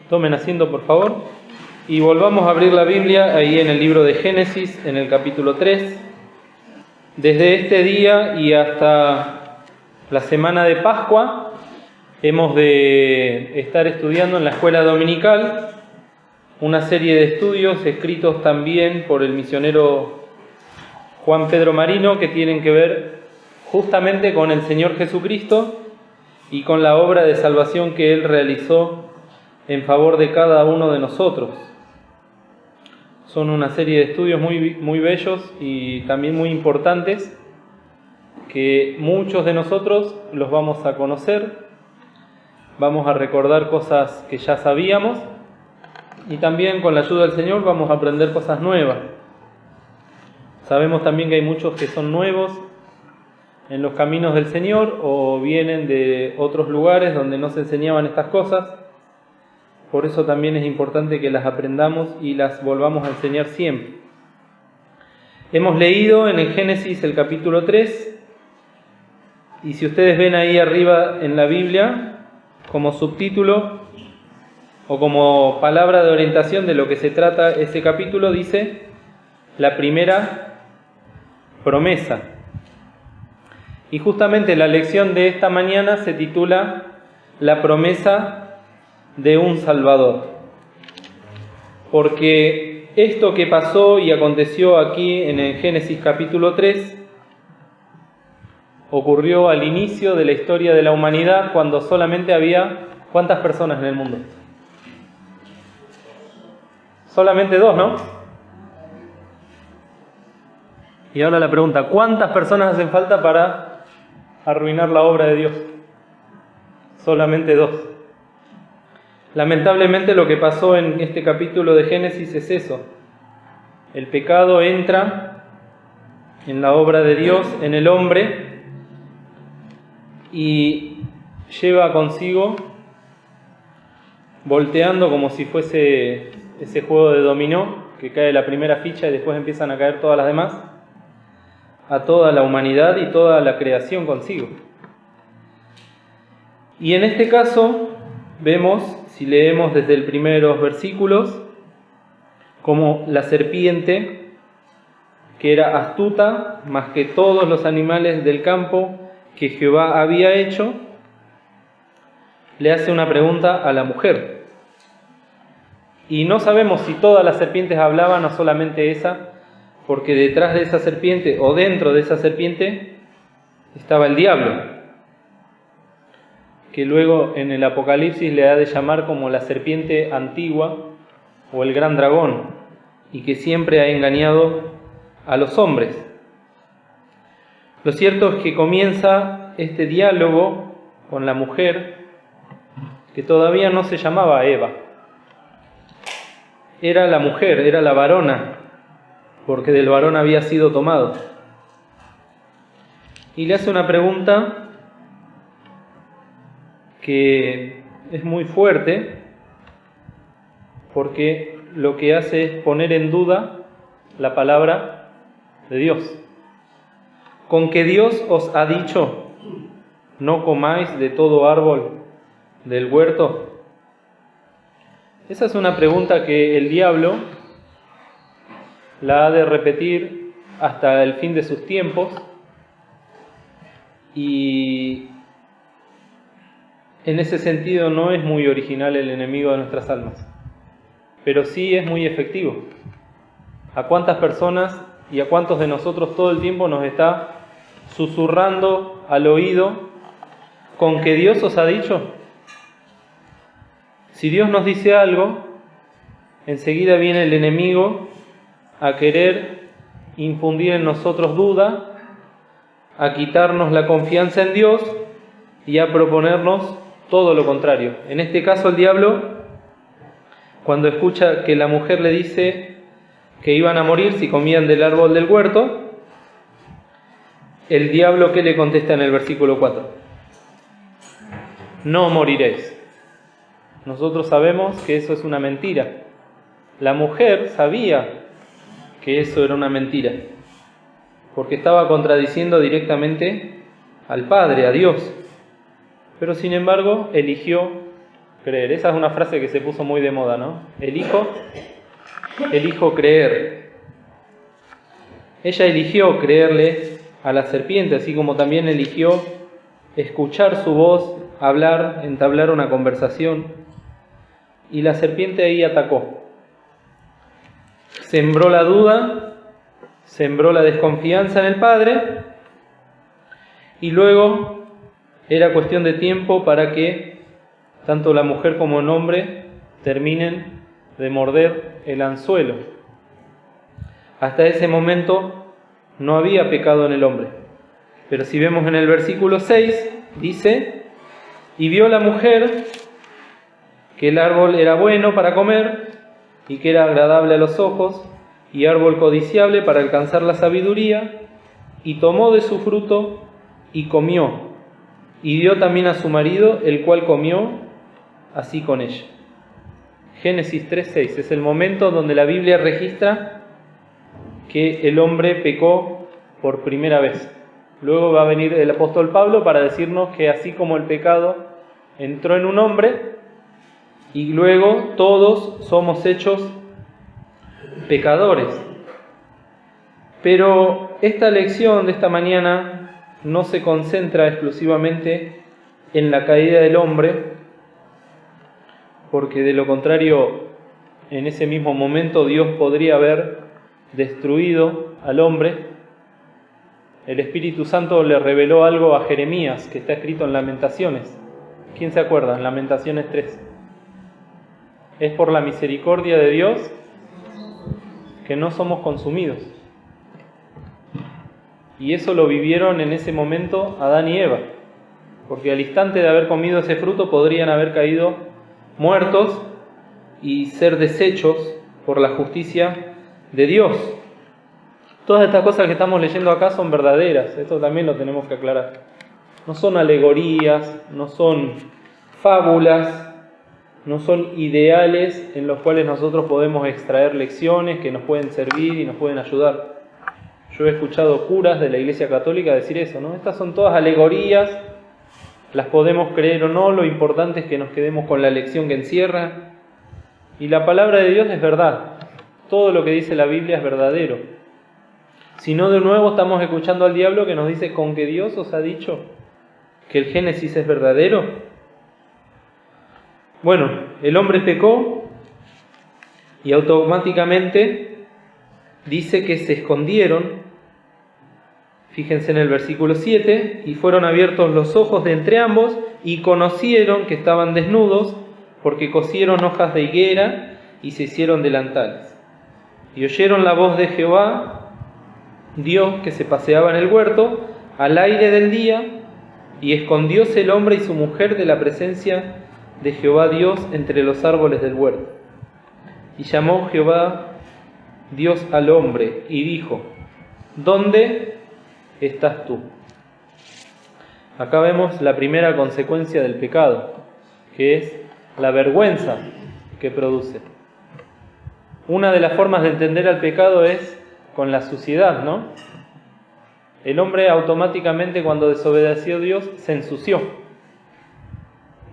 Tomen asiento, por favor, y volvamos a abrir la Biblia ahí en el libro de Génesis, en el capítulo 3. Desde este día y hasta la semana de Pascua hemos de estar estudiando en la escuela dominical una serie de estudios escritos también por el misionero Juan Pedro Marino, que tienen que ver justamente con el Señor Jesucristo y con la obra de salvación que Él realizó en favor de cada uno de nosotros. Son una serie de estudios muy bellos y también muy importantes, que muchos de nosotros los vamos a conocer, vamos a recordar cosas que ya sabíamos y también con la ayuda del Señor vamos a aprender cosas nuevas. Sabemos también que hay muchos que son nuevos en los caminos del Señor o vienen de otros lugares donde no se enseñaban estas cosas. Por eso también es importante que las aprendamos y las volvamos a enseñar siempre. Hemos leído en el Génesis el capítulo 3, y si ustedes ven ahí arriba en la Biblia, como subtítulo o como palabra de orientación de lo que se trata ese capítulo, dice la primera promesa. Y justamente la lección de esta mañana se titula La promesa de un Salvador, porque esto que pasó y aconteció aquí en el Génesis capítulo 3 ocurrió al inicio de la historia de la humanidad, cuando solamente había ¿cuántas personas en el mundo? Solamente 2, ¿no? Y ahora la pregunta, ¿cuántas personas hacen falta para arruinar la obra de Dios? Solamente 2. Lamentablemente lo que pasó en este capítulo de Génesis es eso. El pecado entra en la obra de Dios, en el hombre, y lleva consigo, volteando como si fuese ese juego de dominó, que cae la primera ficha y después empiezan a caer todas las demás, a toda la humanidad y toda la creación consigo. Y en este caso vemos, si leemos desde los primeros versículos, como la serpiente, que era astuta más que todos los animales del campo que Jehová había hecho, le hace una pregunta a la mujer. Y no sabemos si todas las serpientes hablaban o solamente esa, porque detrás de esa serpiente o dentro de esa serpiente estaba el diablo, que luego en el Apocalipsis le ha de llamar como la serpiente antigua o el gran dragón, y que siempre ha engañado a los hombres. Lo cierto es que comienza este diálogo con la mujer, que todavía no se llamaba Eva. Era la mujer, era la varona, porque del varón había sido tomado. Y le hace una pregunta que es muy fuerte, porque lo que hace es poner en duda la palabra de Dios. ¿Con que Dios os ha dicho, no comáis de todo árbol del huerto? Esa es una pregunta que el diablo la ha de repetir hasta el fin de sus tiempos, y en ese sentido no es muy original el enemigo de nuestras almas, pero sí es muy efectivo. ¿A cuántas personas y a cuántos de nosotros todo el tiempo nos está susurrando al oído con que Dios os ha dicho? Si Dios nos dice algo, enseguida viene el enemigo a querer infundir en nosotros duda, a quitarnos la confianza en Dios y a proponernos todo lo contrario. En este caso el diablo, cuando escucha que la mujer le dice que iban a morir si comían del árbol del huerto, el diablo, ¿qué le contesta en el versículo 4? No moriréis. Nosotros sabemos que eso es una mentira. La mujer sabía que eso era una mentira, porque estaba contradiciendo directamente al Padre, a Dios. Pero sin embargo eligió creer. Esa es una frase que se puso muy de moda, ¿no? Elijo creer. Ella eligió creerle a la serpiente, así como también eligió escuchar su voz, hablar, entablar una conversación. Y la serpiente ahí atacó. Sembró la duda, sembró la desconfianza en el Padre, y luego era cuestión de tiempo para que tanto la mujer como el hombre terminen de morder el anzuelo. Hasta ese momento no había pecado en el hombre. Pero si vemos en el versículo 6, dice: y vio la mujer que el árbol era bueno para comer y que era agradable a los ojos y árbol codiciable para alcanzar la sabiduría, y tomó de su fruto y comió, y dio también a su marido, el cual comió así con ella. Génesis 3:6 es el momento donde la Biblia registra que el hombre pecó por primera vez. Luego va a venir el apóstol Pablo para decirnos que así como el pecado entró en un hombre, y luego todos somos hechos pecadores. Pero esta lección de esta mañana no se concentra exclusivamente en la caída del hombre, porque de lo contrario, en ese mismo momento Dios podría haber destruido al hombre. El Espíritu Santo le reveló algo a Jeremías, que está escrito en Lamentaciones. ¿Quién se acuerda? En Lamentaciones 3. Es por la misericordia de Dios que no somos consumidos. Y eso lo vivieron en ese momento Adán y Eva, porque al instante de haber comido ese fruto podrían haber caído muertos y ser deshechos por la justicia de Dios. Todas estas cosas que estamos leyendo acá son verdaderas, esto también lo tenemos que aclarar. No son alegorías, no son fábulas, no son ideales en los cuales nosotros podemos extraer lecciones que nos pueden servir y nos pueden ayudar. Yo he escuchado curas de la Iglesia Católica decir eso, ¿no? Estas son todas alegorías, las podemos creer o no, lo importante es que nos quedemos con la lección que encierra. Y la palabra de Dios es verdad, todo lo que dice la Biblia es verdadero. Si no, de nuevo estamos escuchando al diablo que nos dice: ¿con que Dios os ha dicho que el Génesis es verdadero? Bueno, el hombre pecó y automáticamente dice que se escondieron. Fíjense en el versículo 7, y fueron abiertos los ojos de entre ambos y conocieron que estaban desnudos, porque cosieron hojas de higuera y se hicieron delantales. Y oyeron la voz de Jehová, Dios, que se paseaba en el huerto al aire del día, y escondióse el hombre y su mujer de la presencia de Jehová Dios entre los árboles del huerto. Y llamó Jehová Dios al hombre y dijo: ¿dónde estás tú? Acá vemos la primera consecuencia del pecado, que es la vergüenza que produce. Una de las formas de entender al pecado es con la suciedad, ¿no? El hombre automáticamente, cuando desobedeció a Dios, se ensució.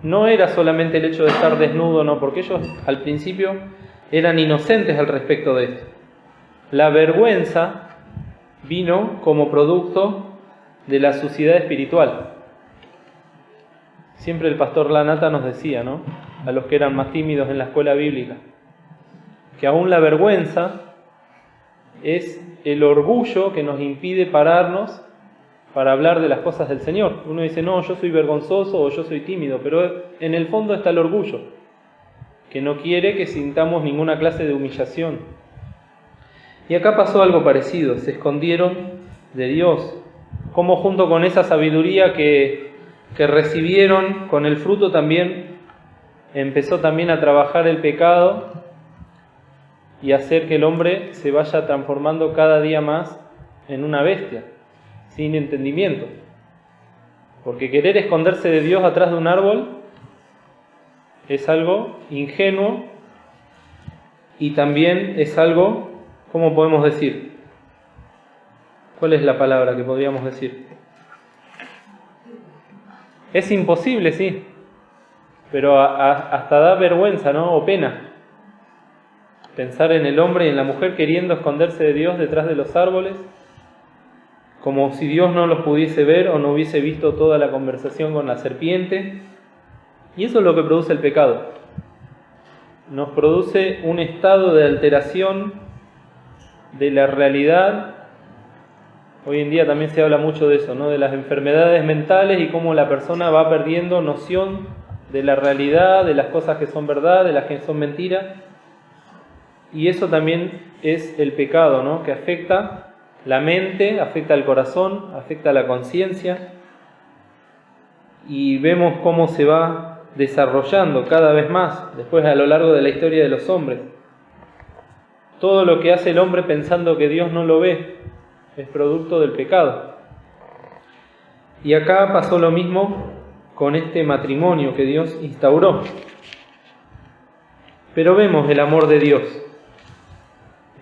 No era solamente el hecho de estar desnudo, no, porque ellos al principio eran inocentes al respecto de esto. La vergüenza vino como producto de la suciedad espiritual. Siempre el pastor Lanata nos decía, ¿no?, a los que eran más tímidos en la escuela bíblica, que aún la vergüenza es el orgullo que nos impide pararnos para hablar de las cosas del Señor. Uno dice: no, yo soy vergonzoso o yo soy tímido, pero en el fondo está el orgullo, que no quiere que sintamos ninguna clase de humillación. Y acá pasó algo parecido, se escondieron de Dios, como junto con esa sabiduría que recibieron con el fruto también empezó también a trabajar el pecado y hacer que el hombre se vaya transformando cada día más en una bestia, sin entendimiento. Porque querer esconderse de Dios atrás de un árbol es algo ingenuo y también es algo, ¿cómo podemos decir? ¿Cuál es la palabra que podríamos decir? Es imposible, sí. pero hasta da vergüenza, ¿no? O pena. Pensar en el hombre y en la mujer queriendo esconderse de Dios detrás de los árboles, como si Dios no los pudiese ver o no hubiese visto toda la conversación con la serpiente. Y eso es lo que produce el pecado. Nos produce un estado de alteración de la realidad. Hoy en día también se habla mucho de eso, ¿no? De las enfermedades mentales y cómo la persona va perdiendo noción de la realidad, de las cosas que son verdad, de las que son mentiras. Y eso también es el pecado, ¿no? Que afecta la mente, afecta el corazón, afecta la conciencia. Y vemos cómo se va desarrollando cada vez más después a lo largo de la historia de los hombres. Todo lo que hace el hombre pensando que Dios no lo ve es producto del pecado. Y acá pasó lo mismo con este matrimonio que Dios instauró. Pero vemos el amor de Dios.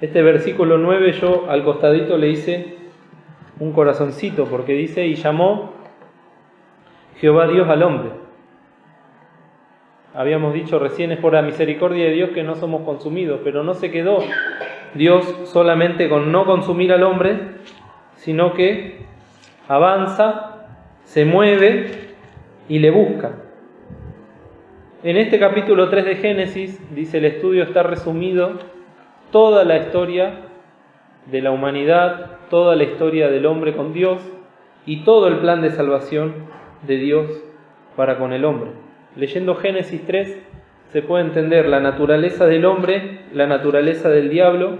Este versículo 9 yo al costadito le hice un corazoncito porque dice: y llamó Jehová Dios al hombre. Habíamos dicho recién, es por la misericordia de Dios que no somos consumidos, pero no se quedó Dios solamente con no consumir al hombre, sino que avanza, se mueve y le busca. En este capítulo 3 de Génesis, dice el estudio, está resumido toda la historia de la humanidad, toda la historia del hombre con Dios y todo el plan de salvación de Dios para con el hombre. Leyendo Génesis 3 se puede entender la naturaleza del hombre, la naturaleza del diablo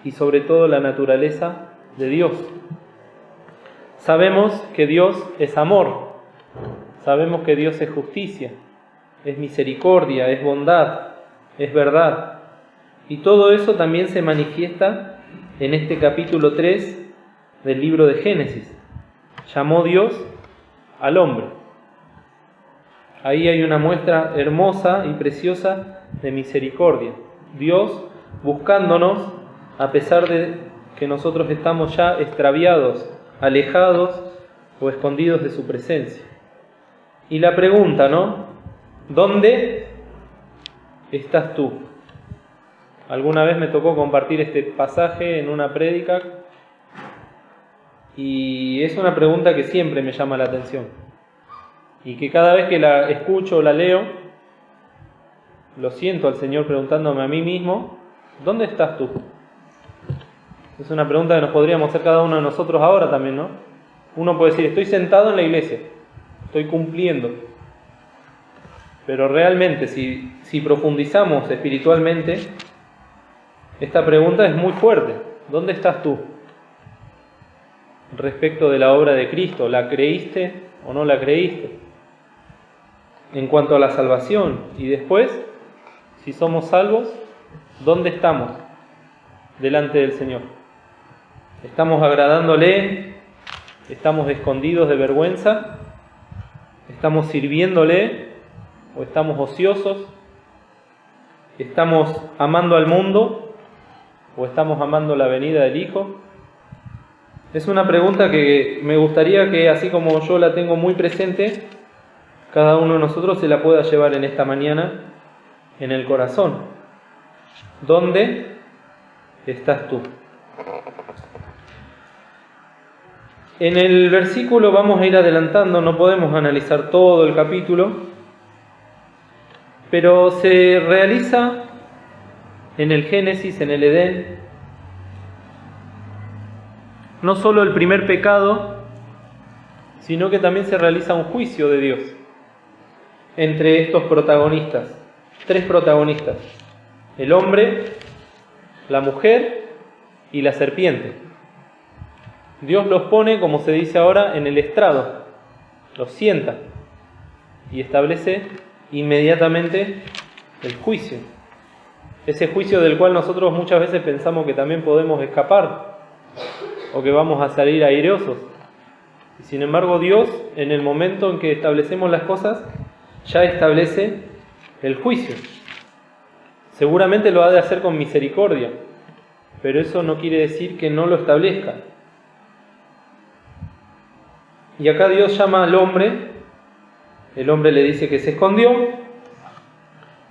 y sobre todo la naturaleza de Dios. Sabemos que Dios es amor, sabemos que Dios es justicia, es misericordia, es bondad, es verdad. Y todo eso también se manifiesta en este capítulo 3 del libro de Génesis. Llamó Dios al hombre. Ahí hay una muestra hermosa y preciosa de misericordia. Dios buscándonos a pesar de que nosotros estamos ya extraviados, alejados o escondidos de su presencia. Y la pregunta, ¿no? ¿Dónde estás tú? Alguna vez me tocó compartir este pasaje en una prédica y es una pregunta que siempre me llama la atención y que cada vez que la escucho o la leo lo siento al Señor preguntándome a mí mismo: ¿dónde estás tú? Es una pregunta que nos podríamos hacer cada uno de nosotros ahora también, ¿no? Uno puede decir: estoy sentado en la iglesia, estoy cumpliendo, pero realmente si profundizamos espiritualmente, esta pregunta es muy fuerte. ¿Dónde estás tú? Respecto de la obra de Cristo, ¿la creíste o no la creíste? En cuanto a la salvación, y después, si somos salvos, ¿dónde estamos delante del Señor? ¿Estamos agradándole? ¿Estamos escondidos de vergüenza? ¿Estamos sirviéndole? ¿O estamos ociosos? ¿Estamos amando al mundo? ¿O estamos amando la venida del Hijo? Es una pregunta que me gustaría que, así como yo la tengo muy presente, cada uno de nosotros se la pueda llevar en esta mañana en el corazón. ¿Dónde estás tú? En el versículo vamos a ir adelantando, no podemos analizar todo el capítulo, pero se realiza en el Génesis, en el Edén, no solo el primer pecado, sino que también se realiza un juicio de Dios entre estos protagonistas, 3 protagonistas: el hombre, la mujer y la serpiente. Dios los pone, como se dice ahora, en el estrado, los sienta y establece inmediatamente el juicio. Ese juicio del cual nosotros muchas veces pensamos que también podemos escapar o que vamos a salir airosos. Y sin embargo, Dios, en el momento en que establecemos las cosas, ya establece el juicio. Seguramente lo ha de hacer con misericordia, pero eso no quiere decir que no lo establezca. Y acá Dios llama al hombre El hombre le dice que se escondió.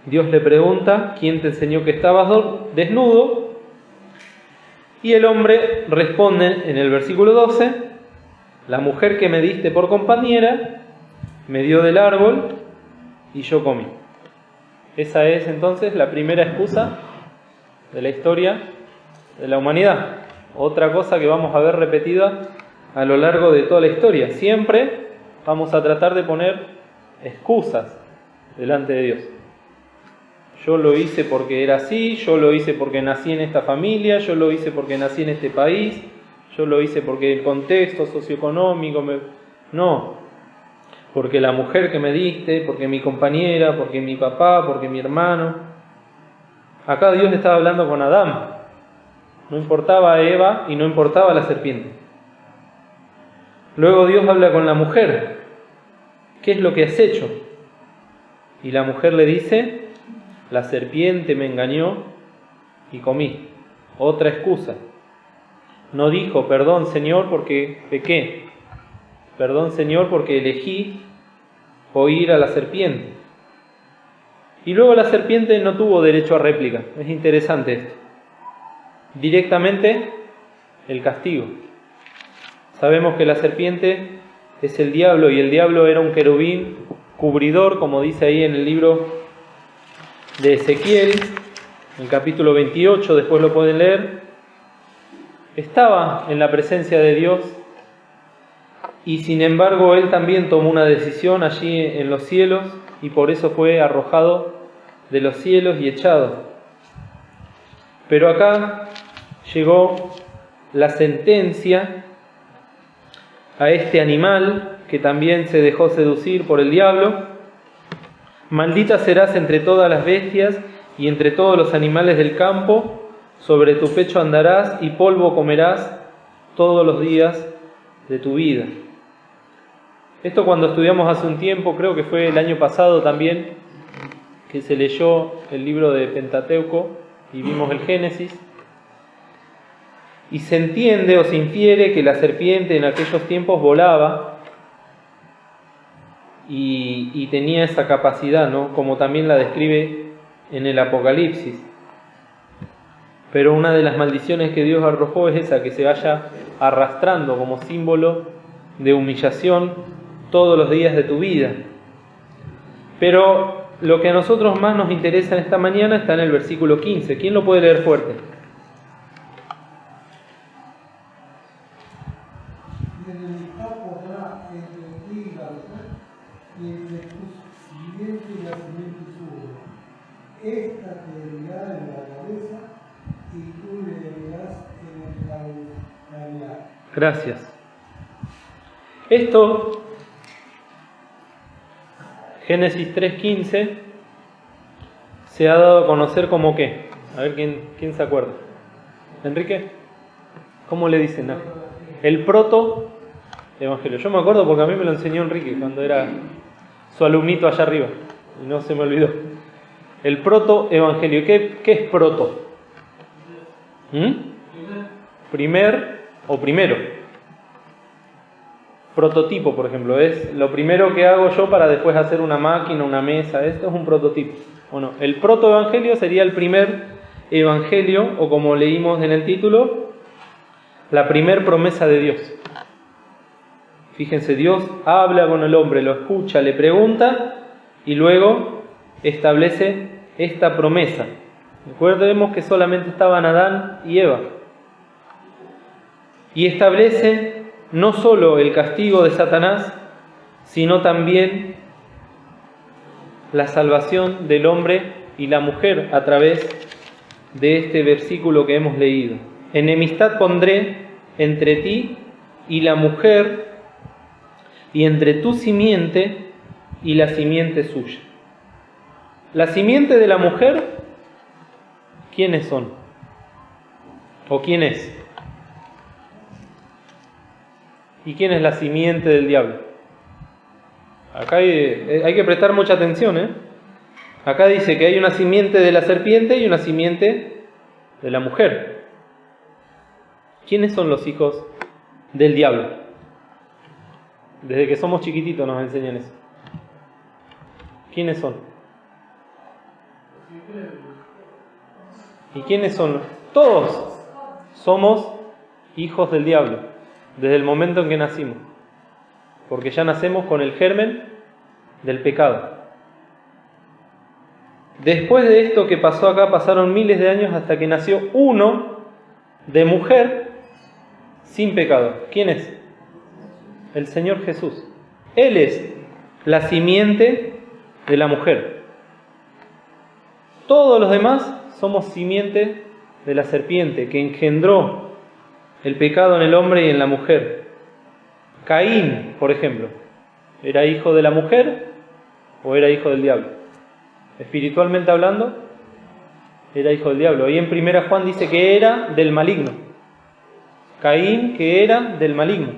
Dios le pregunta, ¿quién te enseñó que estabas desnudo? Y el hombre responde en el versículo 12, la mujer que me diste por compañera me dio del árbol y yo comí. Esa es entonces la primera excusa de la historia de la humanidad. Otra cosa que vamos a ver repetida a lo largo de toda la historia. Siempre vamos a tratar de poner excusas delante de Dios. Yo lo hice porque era así, yo lo hice porque nací en esta familia, yo lo hice porque nací en este país, yo lo hice porque el contexto socioeconómico No, porque la mujer que me diste, porque mi compañera, porque mi papá, porque mi hermano. Acá Dios estaba hablando con Adán. No importaba a Eva y no importaba a la serpiente. Luego Dios habla con la mujer. ¿Qué es lo que has hecho? Y la mujer le dice, la serpiente me engañó y comí. Otra excusa. No dijo, perdón Señor porque pequé. Perdón Señor porque elegí oír a la serpiente. Y luego la serpiente no tuvo derecho a réplica. Es interesante esto. Directamente el castigo. Sabemos que la serpiente es el diablo y el diablo era un querubín cubridor, como dice ahí en el libro de Ezequiel, en el capítulo 28, después lo pueden leer. Estaba en la presencia de Dios y sin embargo él también tomó una decisión allí en los cielos y por eso fue arrojado de los cielos y echado. Pero acá llegó la sentencia a este animal que también se dejó seducir por el diablo. Maldita serás entre todas las bestias y entre todos los animales del campo, sobre tu pecho andarás y polvo comerás todos los días de tu vida. Esto cuando estudiamos hace un tiempo, creo que fue el año pasado también, que se leyó el libro de Pentateuco y vimos el Génesis, y se entiende o se infiere que la serpiente en aquellos tiempos volaba y tenía esa capacidad, ¿no? Como también la describe en el Apocalipsis. Pero una de las maldiciones que Dios arrojó es esa, que se vaya arrastrando como símbolo de humillación todos los días de tu vida. Pero lo que a nosotros más nos interesa en esta mañana está en el versículo 15. ¿Quién lo puede leer fuerte? Y enemistad pondrá entre ti y la mujer, y entre tu simiente y la simiente suya. Esta te herirá en la cabeza, y tú le herirás en el calcañar. Gracias. Esto, Génesis 3:15, se ha dado a conocer como ¿qué? A ver, ¿quién se acuerda? ¿Enrique? ¿Cómo le dicen? El proto-evangelio. Yo me acuerdo porque a mí me lo enseñó Enrique cuando era su alumnito allá arriba. Y no se me olvidó. El proto-evangelio. ¿Qué es proto? Primer o primero. Prototipo, por ejemplo. Es lo primero que hago yo para después hacer una máquina, una mesa. Esto es un prototipo. Bueno, el proto-evangelio sería el primer evangelio, o como leímos en el título, la primer promesa de Dios. Fíjense, Dios habla con el hombre, lo escucha, le pregunta y luego establece esta promesa. Recordemos que solamente estaban Adán y Eva. Y establece no solo el castigo de Satanás, sino también la salvación del hombre y la mujer a través de este versículo que hemos leído. Enemistad pondré entre ti y la mujer, y entre tu simiente y la simiente suya. La simiente de la mujer, ¿quiénes son? ¿O quién es? ¿Y quién es la simiente del diablo? Acá hay que prestar mucha atención, ¿eh? Acá dice que hay una simiente de la serpiente y una simiente de la mujer. ¿Quiénes son los hijos del diablo? Desde que somos chiquititos nos enseñan eso. ¿Quiénes son? ¿Y quiénes son? Todos somos hijos del diablo, desde el momento en que nacimos. Porque ya nacemos con el germen del pecado. Después de esto que pasó acá, pasaron miles de años hasta que nació uno de mujer sin pecado. ¿Quién es? El Señor Jesús. Él es la simiente de la mujer. Todos los demás somos simiente de la serpiente que engendró el pecado en el hombre y en la mujer. Caín, por ejemplo, ¿era hijo de la mujer o era hijo del diablo? Espiritualmente hablando, era hijo del diablo. Ahí en 1 Juan dice que era del maligno. Caín, que era del maligno.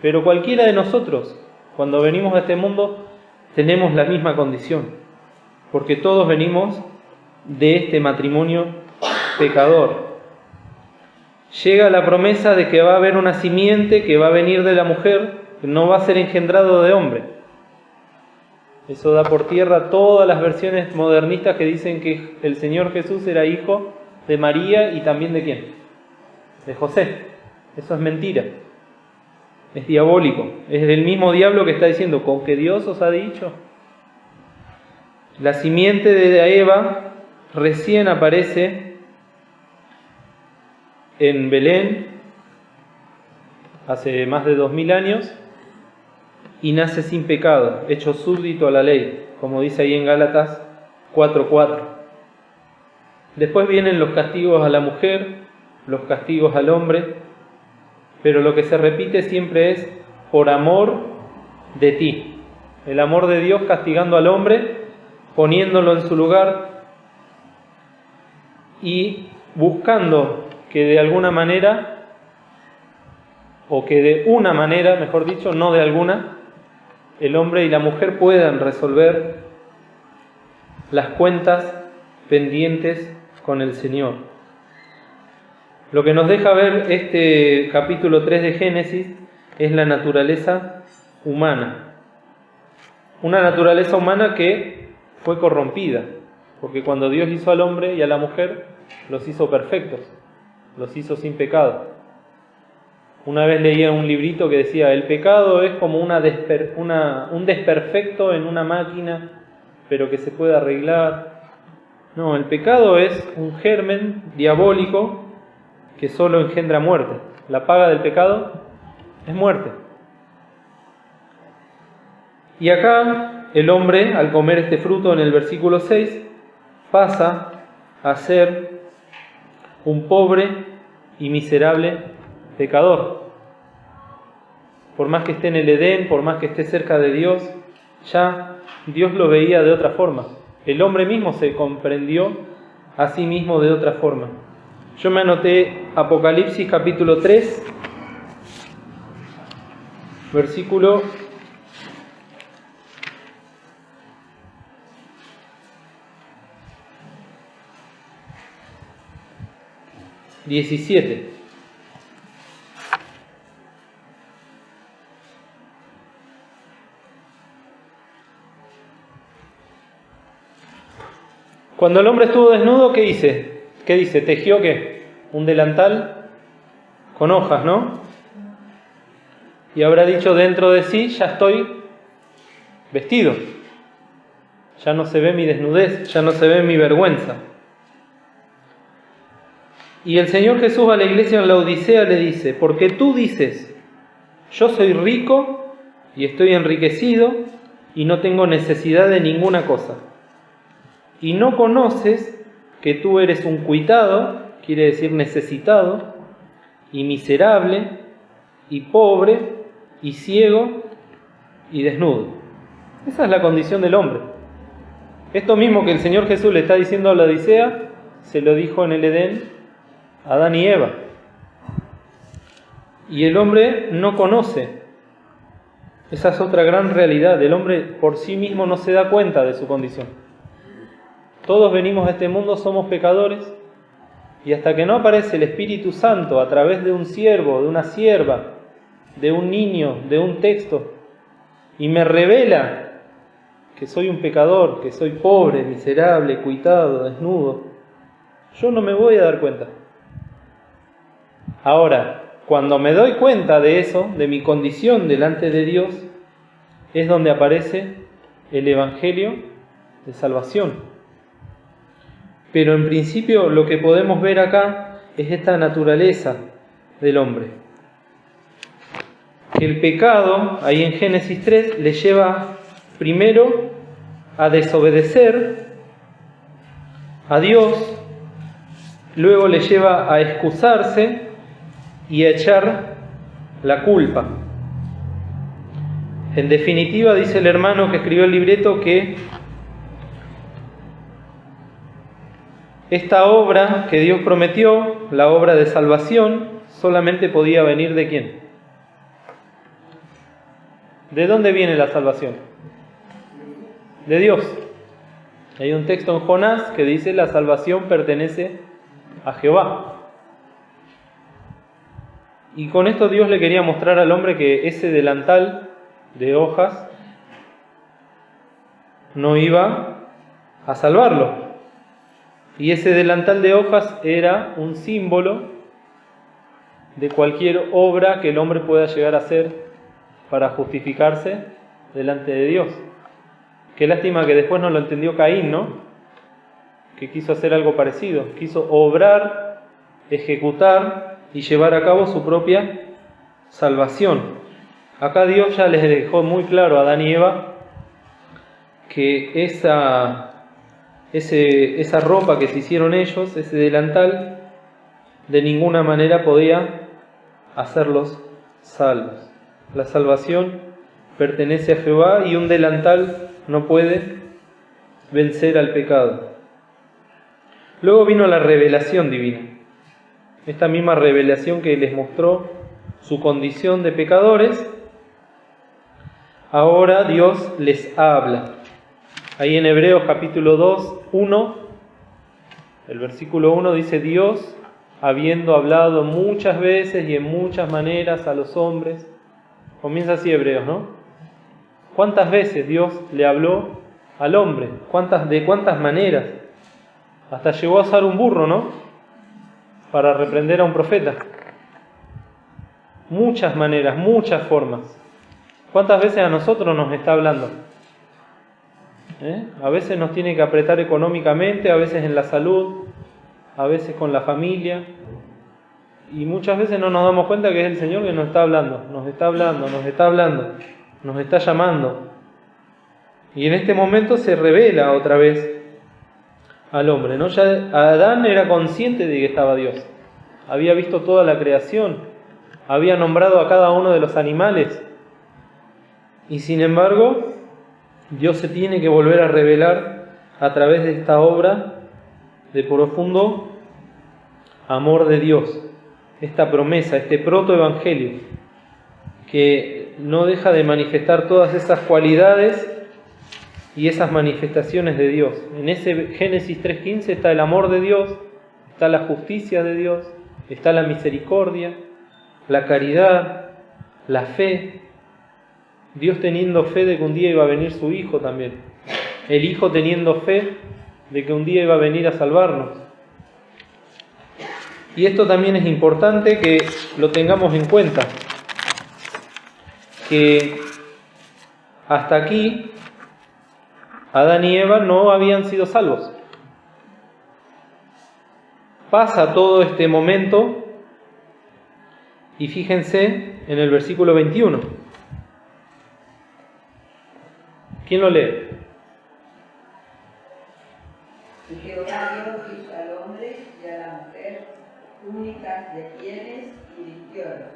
Pero cualquiera de nosotros, cuando venimos a este mundo, tenemos la misma condición. Porque todos venimos de este matrimonio pecador. Llega la promesa de que va a haber una simiente que va a venir de la mujer, que no va a ser engendrado de hombre. Eso da por tierra todas las versiones modernistas que dicen que el Señor Jesús era hijo de María y también de ¿quién? De José. Eso es mentira. Es diabólico. Es del mismo diablo que está diciendo, ¿con que Dios os ha dicho? La simiente de Eva recién aparece en Belén hace más de 2000 años y nace sin pecado, hecho súbdito a la ley, como dice ahí en Gálatas 4:4. Después vienen los castigos a la mujer, los castigos al hombre, pero lo que se repite siempre es por amor de ti. El amor de Dios castigando al hombre, poniéndolo en su lugar y buscando que de alguna manera, o que de una manera, mejor dicho, no de alguna, el hombre y la mujer puedan resolver las cuentas pendientes con el Señor. Lo que nos deja ver este capítulo 3 de Génesis es la naturaleza humana. Una naturaleza humana que fue corrompida, porque cuando Dios hizo al hombre y a la mujer, los hizo perfectos, los hizo sin pecado. Una vez leía un librito que decía, el pecado es como un desperfecto en una máquina, pero que se puede arreglar. No, el pecado es un germen diabólico que solo engendra muerte. La paga del pecado es muerte. Y acá el hombre, al comer este fruto en el versículo 6, pasa a ser un pobre y miserable pecador. Por más que esté en el Edén, por más que esté cerca de Dios, ya Dios lo veía de otra forma. El hombre mismo se comprendió a sí mismo de otra forma. Yo me anoté Apocalipsis capítulo 3, versículo 17. Cuando el hombre estuvo desnudo, ¿qué dice? ¿Qué dice? ¿Tejió qué? Un delantal con hojas, ¿no? Y habrá dicho dentro de sí, ya estoy vestido. Ya no se ve mi desnudez, ya no se ve mi vergüenza. Y el Señor Jesús a la iglesia en la Odisea le dice, porque tú dices, yo soy rico y estoy enriquecido y no tengo necesidad de ninguna cosa. Y no conoces que tú eres un cuitado, quiere decir necesitado, y miserable, y pobre, y ciego, y desnudo. Esa es la condición del hombre. Esto mismo que el Señor Jesús le está diciendo a la Odisea, se lo dijo en el Edén a Adán y Eva. Y el hombre no conoce. Esa es otra gran realidad. El hombre por sí mismo no se da cuenta de su condición. Todos venimos a este mundo, somos pecadores, y hasta que no aparece el Espíritu Santo a través de un siervo, de una sierva, de un niño, de un texto, y me revela que soy un pecador, que soy pobre, miserable, cuitado, desnudo, yo no me voy a dar cuenta. Ahora, cuando me doy cuenta de eso, de mi condición delante de Dios, es donde aparece el Evangelio de salvación. Pero en principio lo que podemos ver acá es esta naturaleza del hombre. El pecado, ahí en Génesis 3, le lleva primero a desobedecer a Dios, luego le lleva a excusarse y a echar la culpa. En definitiva, dice el hermano que escribió el libreto que esta obra que Dios prometió, la obra de salvación, solamente podía venir ¿de quién? ¿De dónde viene la salvación? De Dios. Hay un texto en Jonás que dice: la salvación pertenece a Jehová. Y con esto Dios le quería mostrar al hombre que ese delantal de hojas no iba a salvarlo. Y ese delantal de hojas era un símbolo de cualquier obra que el hombre pueda llegar a hacer para justificarse delante de Dios. Qué lástima que después no lo entendió Caín, ¿no? Que quiso hacer algo parecido. Quiso obrar, ejecutar y llevar a cabo su propia salvación. Acá Dios ya les dejó muy claro a Adán y Eva que esa ropa que se hicieron ellos, ese delantal, de ninguna manera podía hacerlos salvos. La salvación pertenece a Jehová y un delantal no puede vencer al pecado. Luego vino la revelación divina. Esta misma revelación que les mostró su condición de pecadores, ahora Dios les habla. Ahí en Hebreos capítulo 2, 1, el versículo 1 dice: Dios, habiendo hablado muchas veces y en muchas maneras a los hombres. Comienza así Hebreos, ¿no? ¿Cuántas veces Dios le habló al hombre? ¿De cuántas maneras? Hasta llegó a usar un burro, ¿no? Para reprender a un profeta. Muchas maneras, muchas formas. ¿Cuántas veces a nosotros nos está hablando? A veces nos tiene que apretar económicamente, a veces en la salud, a veces con la familia. Y muchas veces no nos damos cuenta que es el Señor que nos está hablando, nos está hablando, nos está hablando, nos está llamando. Y en este momento se revela otra vez al hombre, ¿no? Ya Adán era consciente de que estaba Dios. Había visto toda la creación, había nombrado a cada uno de los animales. Y sin embargo, Dios se tiene que volver a revelar a través de esta obra de profundo amor de Dios. Esta promesa, este protoevangelio, que no deja de manifestar todas esas cualidades y esas manifestaciones de Dios. En ese Génesis 3.15 está el amor de Dios, está la justicia de Dios, está la misericordia, la caridad, la fe. Dios teniendo fe de que un día iba a venir su Hijo también. El Hijo teniendo fe de que un día iba a venir a salvarnos. Y esto también es importante que lo tengamos en cuenta, que hasta aquí Adán y Eva no habían sido salvos. Pasa todo este momento y fíjense en el versículo 21. ¿Quién lo lee? Y Jehová Dios hizo al hombre y a la mujer túnicas de pieles y vistiólos.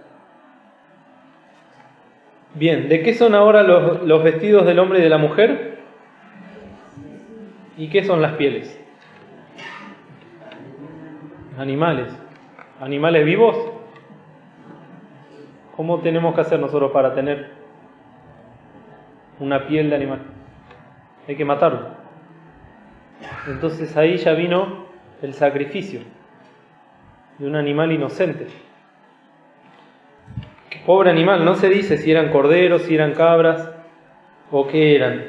Bien, ¿de qué son ahora los vestidos del hombre y de la mujer? ¿Y qué son las pieles? Animales. ¿Animales vivos? ¿Cómo tenemos que hacer nosotros para tener una piel de animal? Hay que matarlo. Entonces ahí ya vino el sacrificio de un animal inocente. Pobre animal, no se dice si eran corderos, si eran cabras o qué eran.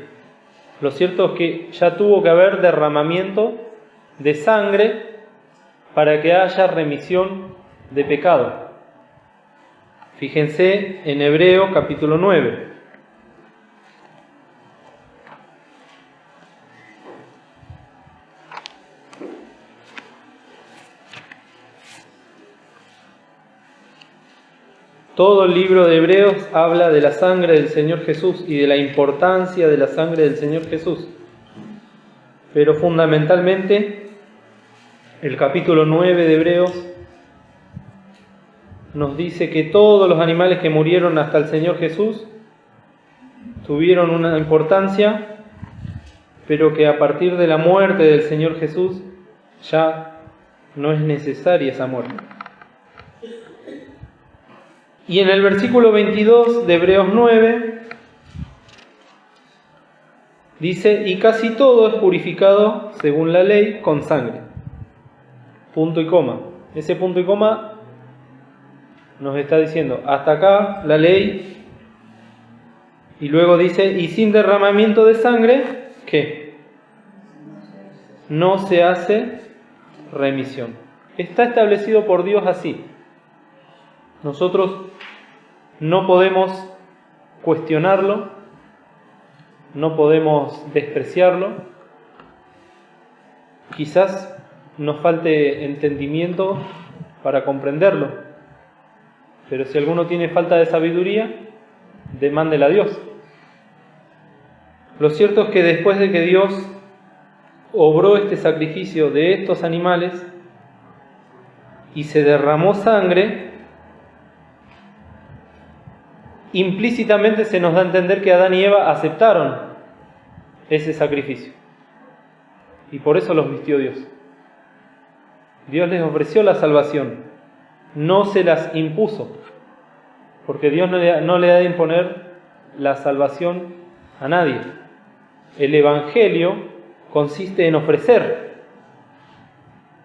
Lo cierto es que ya tuvo que haber derramamiento de sangre para que haya remisión de pecado. Fíjense en Hebreos capítulo 9. Todo el libro de Hebreos habla de la sangre del Señor Jesús y de la importancia de la sangre del Señor Jesús. Pero fundamentalmente, el capítulo 9 de Hebreos nos dice que todos los animales que murieron hasta el Señor Jesús tuvieron una importancia, pero que a partir de la muerte del Señor Jesús ya no es necesaria esa muerte. Y en el versículo 22 de Hebreos 9 dice: y casi todo es purificado según la ley con sangre. Punto y coma. Ese punto y coma nos está diciendo hasta acá la ley, y luego dice: y sin derramamiento de sangre, ¿qué? No se hace remisión. Está establecido por Dios así. Nosotros no podemos cuestionarlo, no podemos despreciarlo. Quizás nos falte entendimiento para comprenderlo, pero si alguno tiene falta de sabiduría, demándela a Dios. Lo cierto es que después de que Dios obró este sacrificio de estos animales y se derramó sangre, implícitamente se nos da a entender que Adán y Eva aceptaron ese sacrificio. Y por eso los vistió Dios. Dios les ofreció la salvación, no se las impuso, porque Dios no le ha de imponer la salvación a nadie. El Evangelio consiste en ofrecer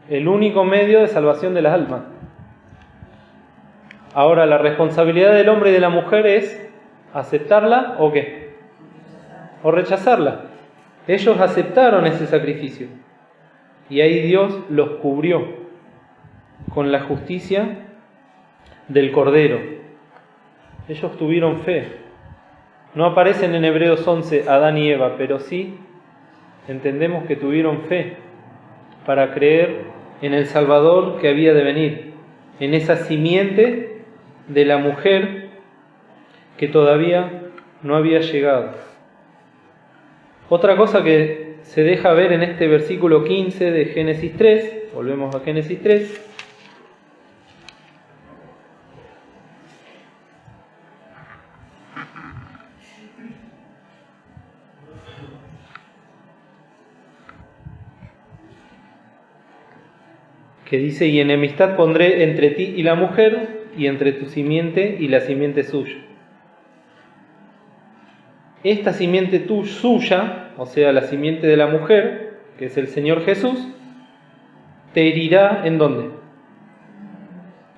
el único medio de salvación de las almas. Ahora, la responsabilidad del hombre y de la mujer es aceptarla o qué, o rechazarla. Ellos aceptaron ese sacrificio y ahí Dios los cubrió con la justicia del Cordero. Ellos tuvieron fe. No aparecen en Hebreos 11 Adán y Eva, pero sí entendemos que tuvieron fe para creer en el Salvador que había de venir, en esa simiente de la mujer que todavía no había llegado. Otra cosa que se deja ver en este versículo 15 de Génesis 3, volvemos a Génesis 3, que dice: y enemistad pondré entre ti y la mujer, y entre tu simiente y la simiente suya. Esta simiente suya, o sea, la simiente de la mujer, que es el Señor Jesús, te herirá ¿en dónde?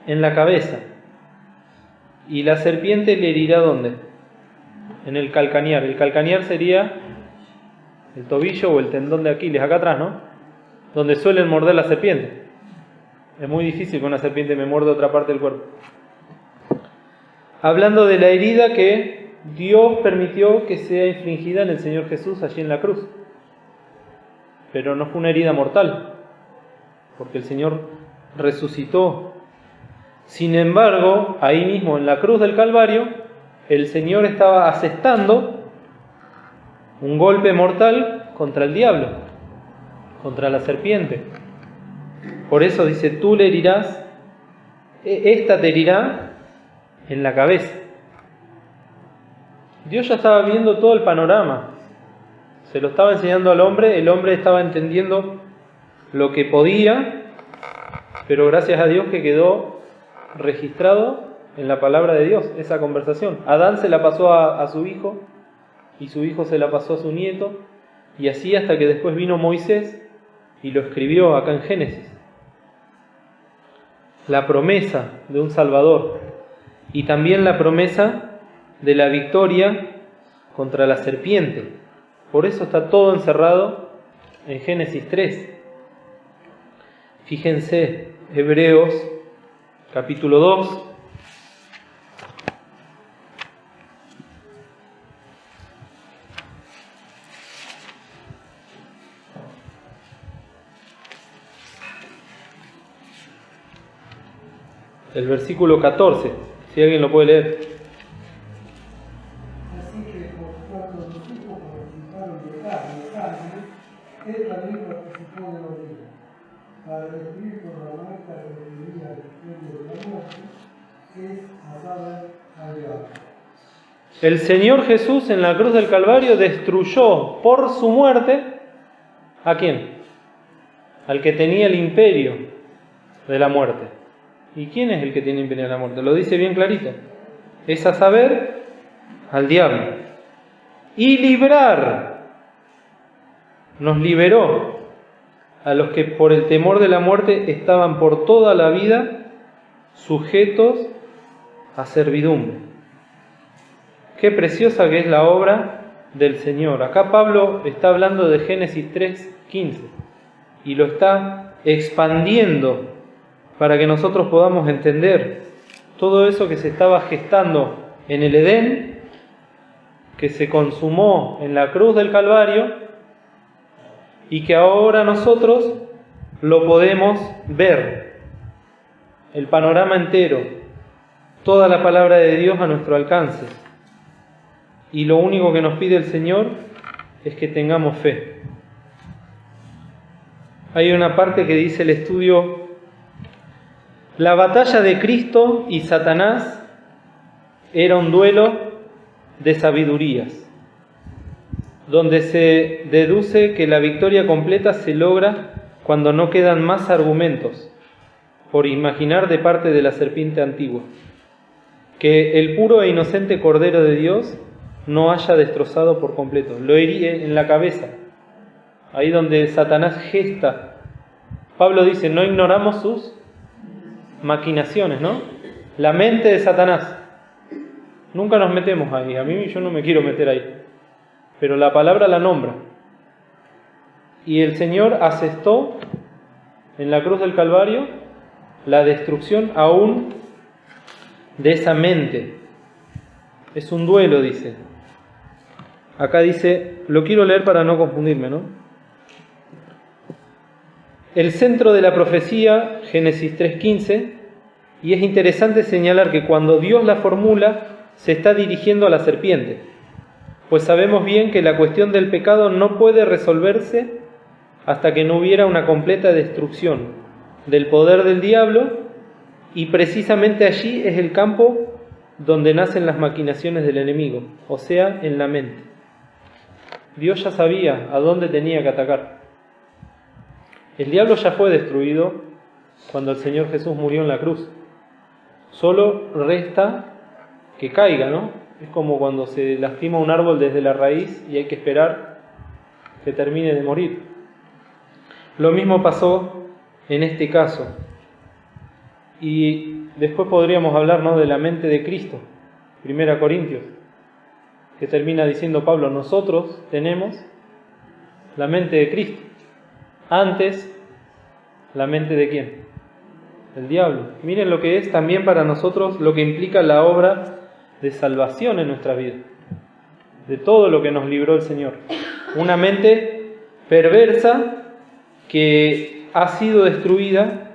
En la cabeza. Y la serpiente le herirá ¿dónde? En el calcañar. El calcañar sería el tobillo o el tendón de Aquiles, acá atrás, ¿no? Donde suelen morder la serpiente. Es muy difícil que una serpiente me muerda otra parte del cuerpo. Hablando de la herida que Dios permitió que sea infligida en el Señor Jesús allí en la cruz. Pero no fue una herida mortal, porque el Señor resucitó. Sin embargo, ahí mismo en la cruz del Calvario, el Señor estaba asestando un golpe mortal contra el diablo, contra la serpiente. Por eso dice: tú le herirás, esta te herirá en la cabeza. Dios ya estaba viendo todo el panorama, se lo estaba enseñando al hombre, el hombre estaba entendiendo lo que podía, pero gracias a Dios que quedó registrado en la palabra de Dios esa conversación. Adán se la pasó a su hijo, y su hijo se la pasó a su nieto, y así hasta que después vino Moisés y lo escribió acá en Génesis. La promesa de un Salvador y también la promesa de la victoria contra la serpiente. Por eso está todo encerrado en Génesis 3. Fíjense, Hebreos capítulo 2. El versículo 14, si alguien lo puede leer. Así que por cuanto los hijos participaron de carne, él también participó de la vida, para destruir por la muerte a lo que vivía el misterio de la muerte, que es a saber, al diablo. El Señor Jesús en la cruz del Calvario destruyó por su muerte, ¿a quién? Al que tenía el imperio de la muerte. ¿Y quién es el que tiene imperio de la muerte? Lo dice bien clarito. Es a saber, al diablo. Y librar, nos liberó a los que por el temor de la muerte estaban por toda la vida sujetos a servidumbre. Qué preciosa que es la obra del Señor. Acá Pablo está hablando de Génesis 3:15 y lo está expandiendo para que nosotros podamos entender todo eso que se estaba gestando en el Edén, que se consumó en la cruz del Calvario y que ahora nosotros lo podemos ver, el panorama entero, toda la palabra de Dios a nuestro alcance. Y lo único que nos pide el Señor es que tengamos fe. Hay una parte que dice el estudio: la batalla de Cristo y Satanás era un duelo de sabidurías, donde se deduce que la victoria completa se logra cuando no quedan más argumentos por imaginar de parte de la serpiente antigua, que el puro e inocente Cordero de Dios no haya destrozado por completo, lo herí en la cabeza, ahí donde Satanás gesta. Pablo dice, no ignoramos sus maquinaciones, ¿no? La mente de Satanás. Nunca nos metemos ahí. Yo no me quiero meter ahí. Pero la palabra la nombra. Y el Señor asestó en la cruz del Calvario la destrucción aún de esa mente. Es un duelo, dice. Acá dice, lo quiero leer para no confundirme, ¿no? El centro de la profecía, Génesis 3:15, y es interesante señalar que cuando Dios la formula, se está dirigiendo a la serpiente, pues sabemos bien que la cuestión del pecado no puede resolverse hasta que no hubiera una completa destrucción del poder del diablo, y precisamente allí es el campo donde nacen las maquinaciones del enemigo, o sea, en la mente. Dios ya sabía a dónde tenía que atacar. El diablo ya fue destruido cuando el Señor Jesús murió en la cruz. Solo resta que caiga, ¿no? Es como cuando se lastima un árbol desde la raíz y hay que esperar que termine de morir. Lo mismo pasó en este caso. Y después podríamos hablar, ¿no?, de la mente de Cristo. 1 Corintios, que termina diciendo Pablo, nosotros tenemos la mente de Cristo. Antes, ¿la mente de quién? Del diablo. Miren lo que es también para nosotros, lo que implica la obra de salvación en nuestra vida, de todo lo que nos libró el Señor. Una mente perversa que ha sido destruida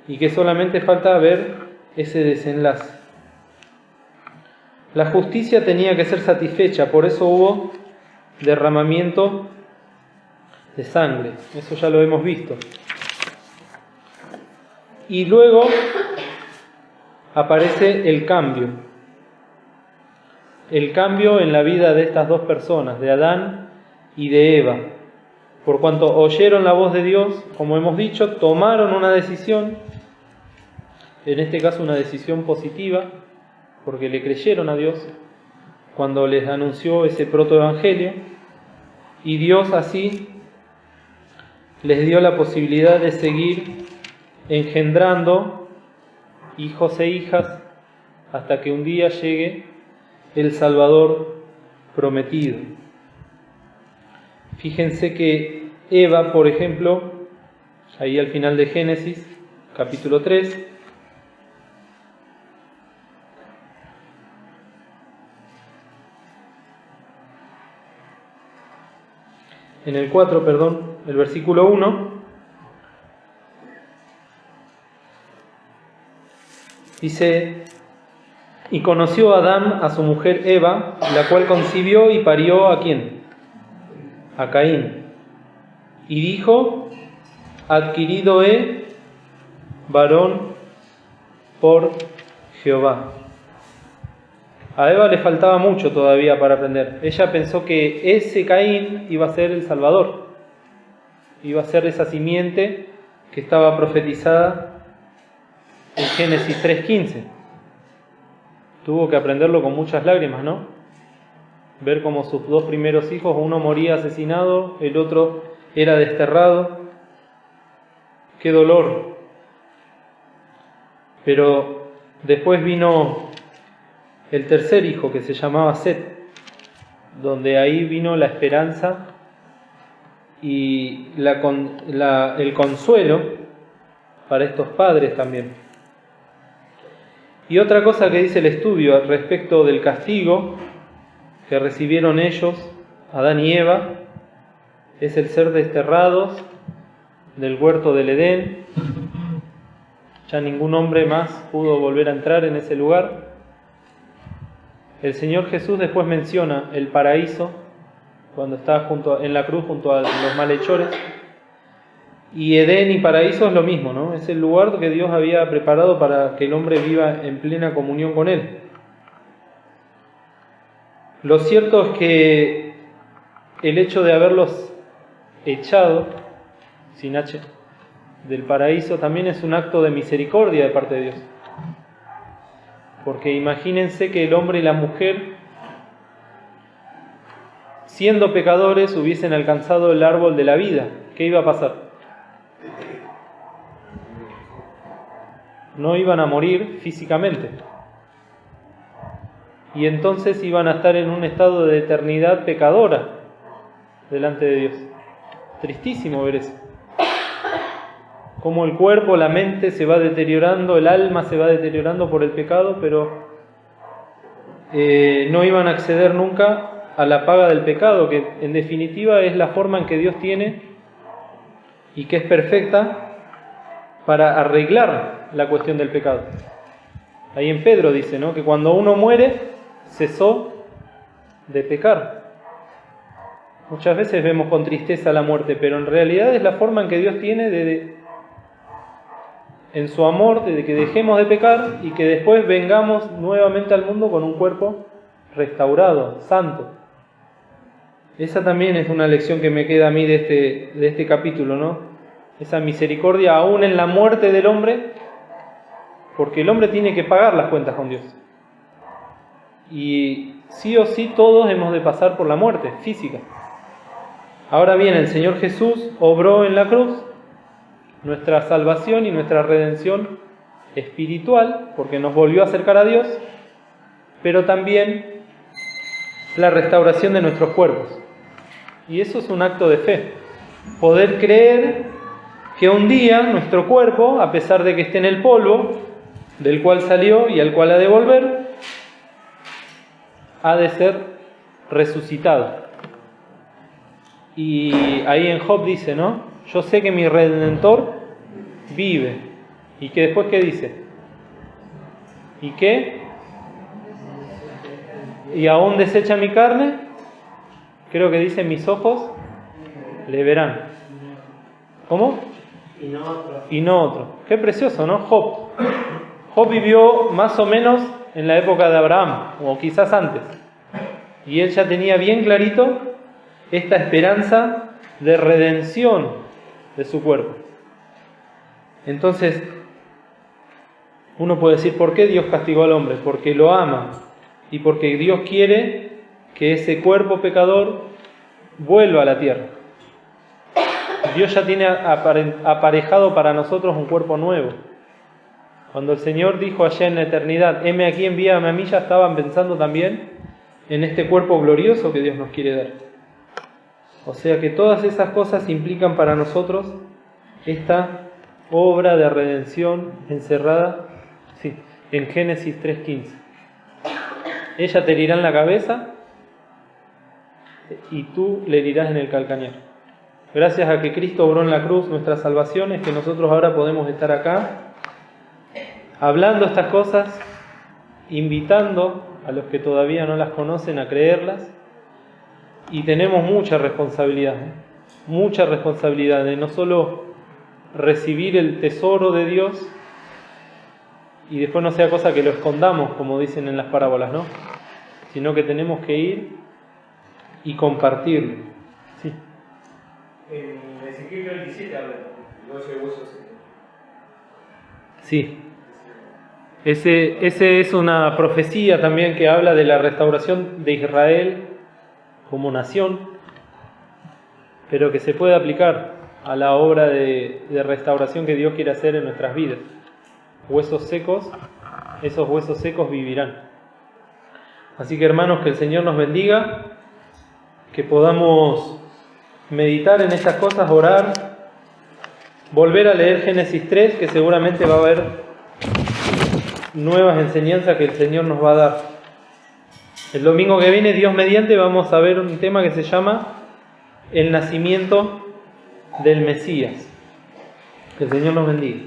y que solamente falta ver ese desenlace. La justicia tenía que ser satisfecha, por eso hubo derramamiento de sangre, eso ya lo hemos visto. Y luego aparece el cambio en la vida de estas dos personas, de Adán y de Eva. Por cuanto oyeron la voz de Dios, como hemos dicho, tomaron una decisión, en este caso una decisión positiva, porque le creyeron a Dios cuando les anunció ese protoevangelio, y Dios así les dio la posibilidad de seguir engendrando hijos e hijas hasta que un día llegue el Salvador prometido. Fíjense que Eva, por ejemplo, ahí al final de Génesis, capítulo 3, en el 4, perdón, el versículo 1, dice: y conoció Adán a su mujer Eva, la cual concibió y parió ¿a quién? A Caín. Y dijo: adquirido he varón por Jehová. A Eva le faltaba mucho todavía para aprender. Ella pensó que ese Caín iba a ser el Salvador, iba a ser esa simiente que estaba profetizada en Génesis 3:15. Tuvo que aprenderlo con muchas lágrimas, ¿no? Ver cómo sus dos primeros hijos, uno moría asesinado, el otro era desterrado. ¡Qué dolor! Pero después vino el tercer hijo, que se llamaba Set, donde ahí vino la esperanza y el consuelo para estos padres también. Y otra cosa que dice el estudio al respecto del castigo que recibieron ellos, Adán y Eva, es el ser desterrados del huerto del Edén. Ya ningún hombre más pudo volver a entrar en ese lugar. El Señor Jesús después menciona el paraíso cuando está en la cruz junto a los malhechores. Y Edén y paraíso es lo mismo, ¿no? Es el lugar que Dios había preparado para que el hombre viva en plena comunión con Él. Lo cierto es que el hecho de haberlos echado, sin H, del paraíso también es un acto de misericordia de parte de Dios. Porque imagínense que el hombre y la mujer, siendo pecadores, hubiesen alcanzado el árbol de la vida. ¿Qué iba a pasar? No iban a morir físicamente. Y entonces iban a estar en un estado de eternidad pecadora delante de Dios. Tristísimo ver eso. Cómo el cuerpo, la mente se va deteriorando, el alma se va deteriorando por el pecado, pero no iban a acceder nunca a la paga del pecado, que en definitiva es la forma en que Dios tiene y que es perfecta para arreglar la cuestión del pecado. Ahí en Pedro dice, ¿no?, que cuando uno muere, cesó de pecar. Muchas veces vemos con tristeza la muerte, pero en realidad es la forma en que Dios tiene en su amor, de que dejemos de pecar y que después vengamos nuevamente al mundo con un cuerpo restaurado, santo. Esa también es una lección que me queda a mí de este capítulo, ¿no? Esa misericordia aún en la muerte del hombre, porque el hombre tiene que pagar las cuentas con Dios. Y sí o sí todos hemos de pasar por la muerte física. Ahora bien, el Señor Jesús obró en la cruz nuestra salvación y nuestra redención espiritual, porque nos volvió a acercar a Dios, pero también la restauración de nuestros cuerpos. Y eso es un acto de fe. Poder creer que un día nuestro cuerpo, a pesar de que esté en el polvo, del cual salió y al cual ha de volver, ha de ser resucitado. Y ahí en Job dice, ¿no? Yo sé que mi Redentor vive. ¿Y que después qué dice? ¿Y qué? ¿Y aún desecha mi carne? Creo que dice, mis ojos le verán. ¿Cómo? Y no otro. Qué precioso, ¿no? Job. Job vivió más o menos en la época de Abraham, o quizás antes. Y él ya tenía bien clarito esta esperanza de redención de su cuerpo. Entonces, uno puede decir, ¿por qué Dios castigó al hombre? Porque lo ama y porque Dios quiere que ese cuerpo pecador vuelva a la tierra. Dios ya tiene aparejado para nosotros un cuerpo nuevo. Cuando el Señor dijo allá en la eternidad, heme aquí, envíame a mí, ya estaban pensando también en este cuerpo glorioso que Dios nos quiere dar. O sea que todas esas cosas implican para nosotros esta obra de redención encerrada en Génesis 3:15. Ella te herirá en la cabeza y tú le herirás en el calcañar. Gracias a que Cristo obró en la cruz nuestra salvación, es que nosotros ahora podemos estar acá hablando estas cosas, invitando a los que todavía no las conocen a creerlas, y tenemos mucha responsabilidad de no solo recibir el tesoro de Dios y después no sea cosa que lo escondamos, como dicen en las parábolas, ¿no? Sino que tenemos que ir y compartirlo. Sí. En Ezequiel 27 habla de huesos. Sí. Ese es una profecía también que habla de la restauración de Israel como nación, pero que se puede aplicar a la obra de restauración que Dios quiere hacer en nuestras vidas. Huesos secos, esos huesos secos vivirán. Así que hermanos, que el Señor nos bendiga, que podamos meditar en estas cosas, orar, volver a leer Génesis 3, que seguramente va a haber nuevas enseñanzas que el Señor nos va a dar. El domingo que viene, Dios mediante, vamos a ver un tema que se llama el nacimiento del Mesías. Que el Señor nos bendiga.